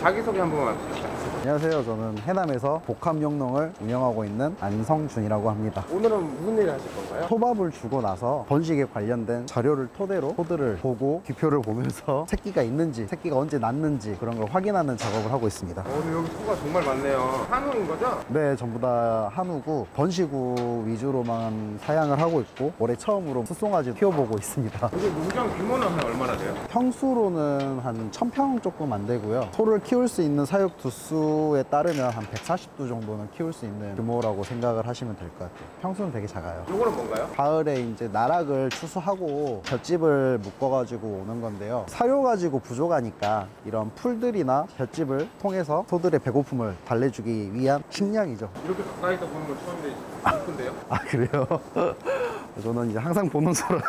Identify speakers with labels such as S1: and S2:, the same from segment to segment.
S1: 자기소개 한 번만 해주세요.
S2: 안녕하세요. 저는 해남에서 복합용농을 운영하고 있는 안성준이라고 합니다.
S1: 오늘은 무슨 일을 하실 건가요?
S2: 초밥을 주고 나서 번식에 관련된 자료를 토대로 소들을 보고 기표를 보면서 새끼가 있는지 새끼가 언제 낳는지 그런 걸 확인하는 작업을 하고 있습니다.
S1: 오늘 여기 소가 정말 많네요. 한우인 거죠?
S2: 네, 전부 다 한우고 번식우 위주로만 사양을 하고 있고 올해 처음으로 숫송아지 키워보고 있습니다.
S1: 여기 농장 규모는 한 얼마나 돼요?
S2: 평수로는 한 1000평 조금 안 되고요. 소를 키울 수 있는 사육 두수에 따르면 한 140두 정도는 키울 수 있는 규모라고 생각을 하시면 될 것 같아요. 평수는 되게 작아요.
S1: 요거는 뭔가요?
S2: 가을에 이제 나락을 추수하고 볏짚을 묶어가지고 오는 건데요. 사료 가지고 부족하니까 이런 풀들이나 볏짚을 통해서 소들의 배고픔을 달래주기 위한 식량이죠.
S1: 이렇게 가까이서 보는 건 처음인데 예쁜데요?
S2: 아, 그래요? 저는 이제 항상 보는 소라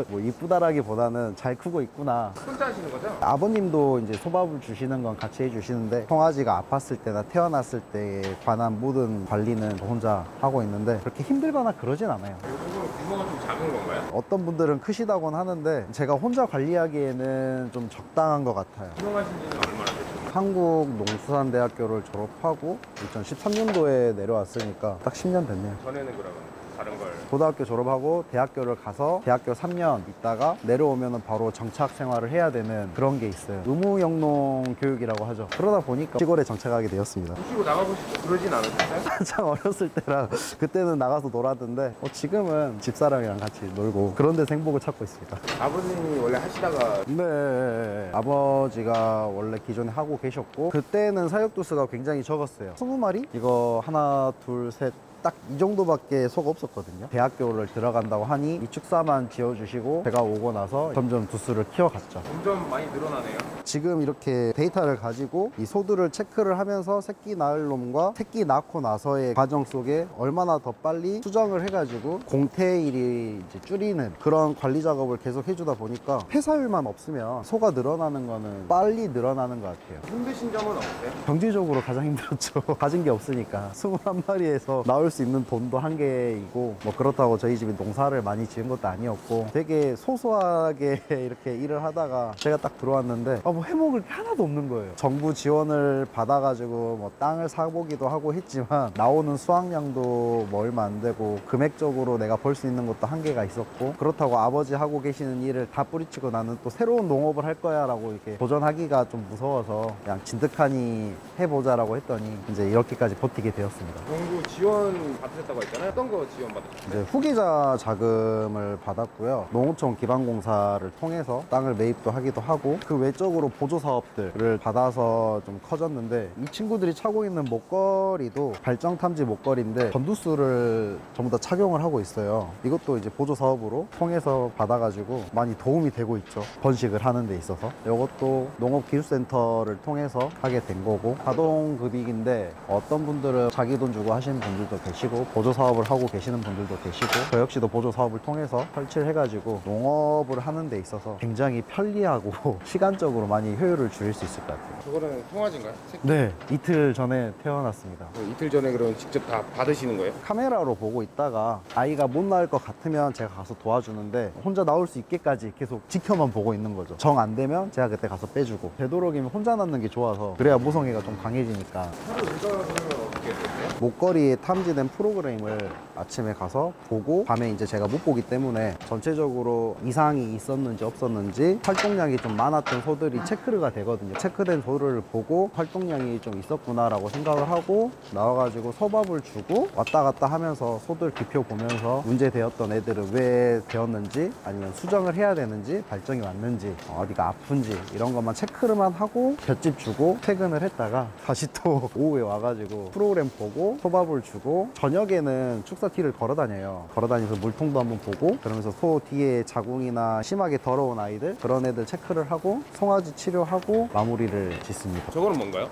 S2: 뭐 이쁘다라기보다는 잘 크고 있구나.
S1: 혼자 하시는 거죠?
S2: 아버님도 이제 소밥을 주시는 건 같이 해주시는데 송아지가 아팠을 때나 태어났을 때에 관한 모든 관리는 저 혼자 하고 있는데 그렇게 힘들거나 그러진 않아요.
S1: 요거는 규모가 좀 작은 건가요?
S2: 어떤 분들은 크시다고는 하는데 제가 혼자 관리하기에는 좀 적당한 것 같아요.
S1: 운영하신 지는 얼마나 되죠?
S2: 한국농수산대학교를 졸업하고 2013년도에 내려왔으니까 딱 10년 됐네요.
S1: 전에는 그러면 다른 걸
S2: 고등학교 졸업하고 대학교를 가서 대학교 3년 있다가 내려오면 바로 정착 생활을 해야 되는 그런 게 있어요. 의무영농 교육이라고 하죠. 그러다 보니까 시골에 정착하게 되었습니다.
S1: 무시고 나가고 싶고 그러진 않으셨어요?
S2: 한참 어렸을 때랑 그때는 나가서 놀았는데 지금은 집사람이랑 같이 놀고 그런 데서 행복을 찾고 있습니다.
S1: 아버님이 원래 하시다가
S2: 네, 아버지가 원래 기존에 하고 계셨고 그때는 사육두수가 굉장히 적었어요. 20마리? 이거 하나 둘 셋 딱 이 정도밖에 소가 없었거든요. 대학교를 들어간다고 하니 이 축사만 지어주시고 제가 오고 나서 점점 두수를 키워갔죠.
S1: 점점 많이 늘어나네요.
S2: 지금 이렇게 데이터를 가지고 이 소들을 체크를 하면서 새끼 낳을 놈과 새끼 낳고 나서의 과정 속에 얼마나 더 빨리 수정을 해가지고 공태일이 이제 줄이는 그런 관리 작업을 계속 해주다 보니까 폐사율만 없으면 소가 늘어나는 거는 빨리 늘어나는 것 같아요.
S1: 힘드신 점은 없으세요?
S2: 경제적으로 가장 힘들었죠. 가진 게 없으니까 21마리에서 나올 수 있는 돈도 한계이고 뭐 그렇다고 저희 집이 농사를 많이 지은 것도 아니었고 되게 소소하게 이렇게 일을 하다가 제가 딱 들어왔는데 뭐 해먹을 게 하나도 없는 거예요. 정부 지원을 받아가지고 뭐 땅을 사보기도 하고 했지만 나오는 수확량도 뭐 얼마 안 되고 금액적으로 내가 벌 수 있는 것도 한계가 있었고 그렇다고 아버지 하고 계시는 일을 다 뿌리치고 나는 또 새로운 농업을 할 거야 라고 이렇게 도전하기가 좀 무서워서 그냥 진득하니 해보자라고 했더니 이제 이렇게까지 버티게 되었습니다.
S1: 정부 지원 받으셨다고 했잖아요. 어떤 거 지원 받으셨어요?
S2: 이제 후기자 자금을 받았고요. 농어촌 기반공사를 통해서 땅을 매입도 하기도 하고 그 외적으로 보조 사업들을 받아서 좀 커졌는데 이 친구들이 차고 있는 목걸이도 발정 탐지 목걸이인데 전두수를 전부 다 착용을 하고 있어요. 이것도 이제 보조 사업으로 통해서 받아가지고 많이 도움이 되고 있죠. 번식을 하는 데 있어서. 이것도 농업기술센터를 통해서 하게 된 거고 가동급익인데 어떤 분들은 자기 돈 주고 하시는 분들도 계시고 보조 사업을 하고 계시는 분들도 계시고 저 역시도 보조 사업을 통해서 설치를 해가지고 농업을 하는 데 있어서 굉장히 편리하고 시간적으로 많이 효율을 줄일 수 있을 것 같아요.
S1: 저거는 송아지인가요? 새끼?
S2: 네, 이틀 전에 태어났습니다.
S1: 이틀 전에 그러면 직접 다 받으시는 거예요?
S2: 카메라로 보고 있다가 아이가 못 나올 것 같으면 제가 가서 도와주는데 혼자 나올 수 있게까지 계속 지켜만 보고 있는 거죠. 정 안 되면 제가 그때 가서 빼주고 되도록이면 혼자 낳는 게 좋아서 그래야 모성애가 좀 강해지니까.
S1: 하루 일과는 그러면 어떻게 되세요?
S2: 목걸이에 탐지된 프로그램을 아침에 가서 보고 밤에 이제 제가 못 보기 때문에 전체적으로 이상이 있었는지 없었는지 활동량이 좀 많았던 소들이 체크가 되거든요. 체크된 소를 보고 활동량이 좀 있었구나 라고 생각을 하고 나와가지고 소밥을 주고 왔다 갔다 하면서 소들 기표 보면서 문제되었던 애들은 왜 되었는지 아니면 수정을 해야 되는지 발정이 왔는지 어디가 아픈지 이런 것만 체크를만 하고 볏짚 주고 퇴근을 했다가 다시 또 오후에 와가지고 프로그램 보고 소밥을 주고 저녁에는 축사티를 걸어 다녀요. 걸어 다니면서 물통도 한번 보고 그러면서 소 뒤에 자궁이나 심하게 더러운 아이들 그런 애들 체크를 하고 송아지 치료하고 마무리를 짓습니다.
S1: 저거는 뭔가요?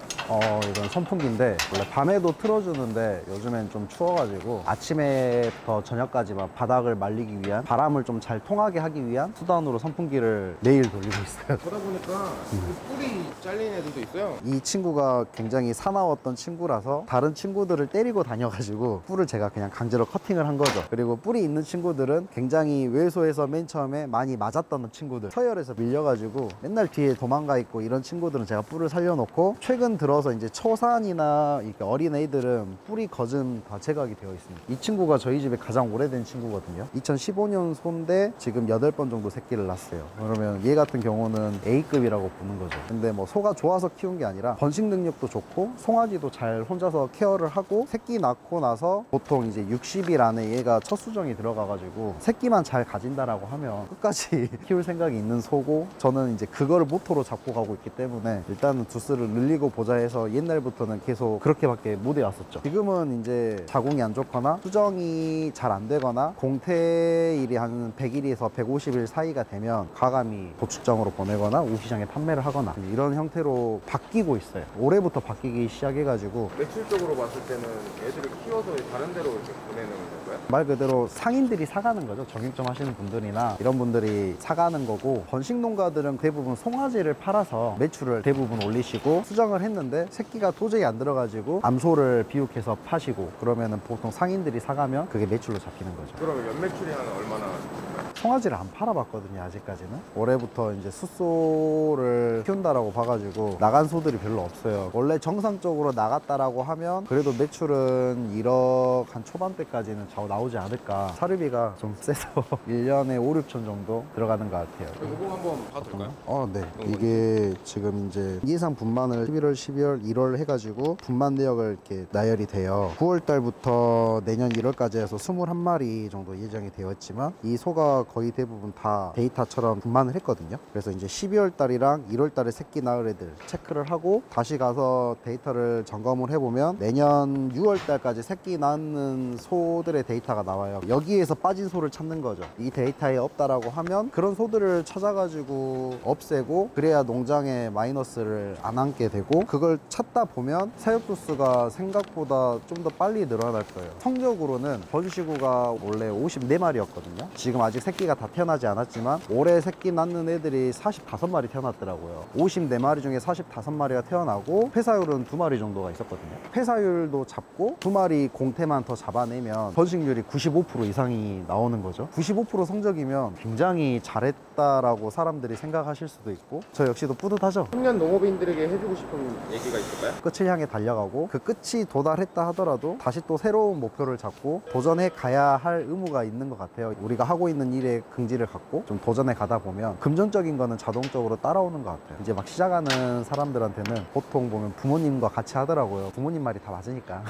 S2: 이건 선풍기인데 원래 밤에도 틀어주는데 요즘엔 좀 추워가지고 아침에부터 저녁까지만 바닥을 말리기 위한 바람을 좀 잘 통하게 하기 위한 수단으로 선풍기를 매일 돌리고 있어요.
S1: 보다 보니까 그 뿔이 잘린 애들도 있어요.
S2: 이 친구가 굉장히 사나웠던 친구라서 다른 친구들을 때리고 다녀가지고 해가지고 뿔을 제가 그냥 강제로 커팅을 한 거죠. 그리고 뿔이 있는 친구들은 굉장히 외소에서 맨 처음에 많이 맞았던 친구들, 서열에서 밀려가지고 맨날 뒤에 도망가 있고 이런 친구들은 제가 뿔을 살려놓고, 최근 들어서 이제 초산이나 이렇게 어린 애들은 뿔이 거진 다 제거하게 되어 있습니다. 이 친구가 저희 집에 가장 오래된 친구거든요. 2015년 소인데 지금 8번 정도 새끼를 낳았어요. 그러면 얘 같은 경우는 A급이라고 보는 거죠. 근데 뭐 소가 좋아서 키운 게 아니라 번식 능력도 좋고 송아지도 잘 혼자서 케어를 하고, 새끼 낳고 나서 보통 이제 60일 안에 얘가 첫 수정이 들어가가지고 새끼만 잘 가진다라고 하면 끝까지 키울 생각이 있는 소고, 저는 이제 그거를 모토로 잡고 가고 있기 때문에 일단은 두스를 늘리고 보자 해서 옛날부터는 계속 그렇게밖에 못 해왔었죠. 지금은 이제 자궁이 안 좋거나 수정이 잘 안 되거나 공태일이 한 100일에서 150일 사이가 되면 과감히 도축장으로 보내거나 우시장에 판매를 하거나 이런 형태로 바뀌고 있어요. 올해부터 바뀌기 시작해가지고.
S1: 매출적으로 봤을 때는 애들을 키워서 다른 데로 이렇게 보내는 건가요?
S2: 말 그대로 상인들이 사가는 거죠. 정육점 하시는 분들이나 이런 분들이 사가는 거고, 번식 농가들은 대부분 송아지를 팔아서 매출을 대부분 올리시고, 수정을 했는데 새끼가 도저히 안 들어가지고 암소를 비육해서 파시고, 그러면은 보통 상인들이 사가면 그게 매출로 잡히는 거죠.
S1: 그러면 연매출이 한 얼마나 될까요?
S2: 송아지를 안 팔아봤거든요, 아직까지는. 올해부터 이제 숫소를 키운다라고 봐가지고 나간 소들이 별로 없어요. 원래 정상적으로 나갔다라고 하면 그래도 매출은 1억 한 초반대까지는 나오지 않을까. 사료비가 좀 세서 1년에 5, 6천 정도 들어가는 것 같아요.
S1: 이거 한번 봐도 될까요?
S2: 네. 이게 지금 이제 예상 분만을 11월, 12월, 1월 해가지고 분만 내역을 이렇게 나열이 돼요. 9월 달부터 내년 1월까지 해서 21마리 정도 예정이 되어 있지만, 이 소가 거의 대부분 다 데이터처럼 분만을 했거든요. 그래서 이제 12월 달이랑 1월 달에 새끼 낳을 애들 체크를 하고 다시 가서 데이터를 점검을 해보면 내년 6월 달까지 새끼 낳는 소들의 데이터가 나와요. 여기에서 빠진 소를 찾는 거죠. 이 데이터에 없다라고 하면 그런 소들을 찾아가지고 없애고, 그래야 농장에 마이너스를 안 안게 되고, 그걸 찾다 보면 사육 두수가 생각보다 좀 더 빨리 늘어날 거예요. 성적으로는 번시구가 원래 54마리였거든요. 지금 아직 새끼가 다 태어나지 않았지만 올해 새끼 낳는 애들이 45마리 태어났더라고요. 54마리 중에 45마리가 태어나고 폐사율은 2마리 정도가 있었거든요. 폐사율도 잡고 2마리 공태만 더 잡아내면 번식률이 95% 이상이 나오는 거죠. 95% 성적이면 굉장히 잘했다라고 사람들이 생각하실 수도 있고, 저 역시도 뿌듯하죠.
S1: 청년 농업인들에게 해주고 싶은 얘기가 있을까요?
S2: 끝을 향해 달려가고, 그 끝이 도달했다 하더라도 다시 또 새로운 목표를 잡고 도전해 가야 할 의무가 있는 것 같아요. 우리가 하고 있는 일에 긍지를 갖고 좀 도전해 가다 보면 금전적인 거는 자동적으로 따라오는 것 같아요. 이제 막 시작하는 사람들한테는 보통 보면 부모님과 같이 하더라고요. 부모님 말이 다 맞으니까.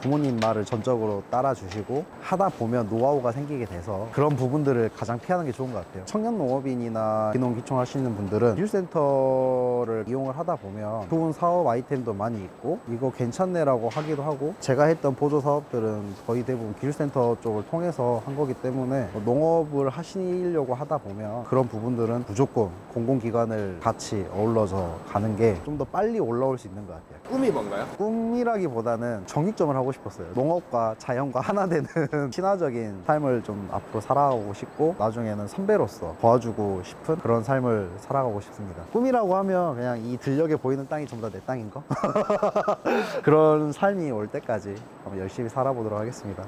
S2: 부모님 말을 전적으로 따라주시고 하다 보면 노하우가 생기게 돼서 그런 부분들을 가장 피하는 게 좋은 것 같아요. 청년 농업인이나 기농기촌 하시는 분들은 기술센터를 이용을 하다 보면 좋은 사업 아이템도 많이 있고, 이거 괜찮네라고 하기도 하고, 제가 했던 보조 사업들은 거의 대부분 기술센터 쪽을 통해서 한 거기 때문에 농업을 하시려고 하다 보면 그런 부분들은 무조건 공공기관을 같이 어울러서 가는 게 좀 더 빨리 올라올 수 있는 것 같아요.
S1: 꿈이 뭔가요?
S2: 꿈이라기보다는 정육점을 하고 싶었어요. 농업과 자연과 하나 되는 친화적인 삶을 좀 앞으로 살아가고 싶고, 나중에는 선배로서 도와주고 싶은 그런 삶을 살아가고 싶습니다. 꿈이라고 하면 그냥 이 들녘에 보이는 땅이 전부 다 내 땅인 거? 그런 삶이 올 때까지 한번 열심히 살아보도록 하겠습니다.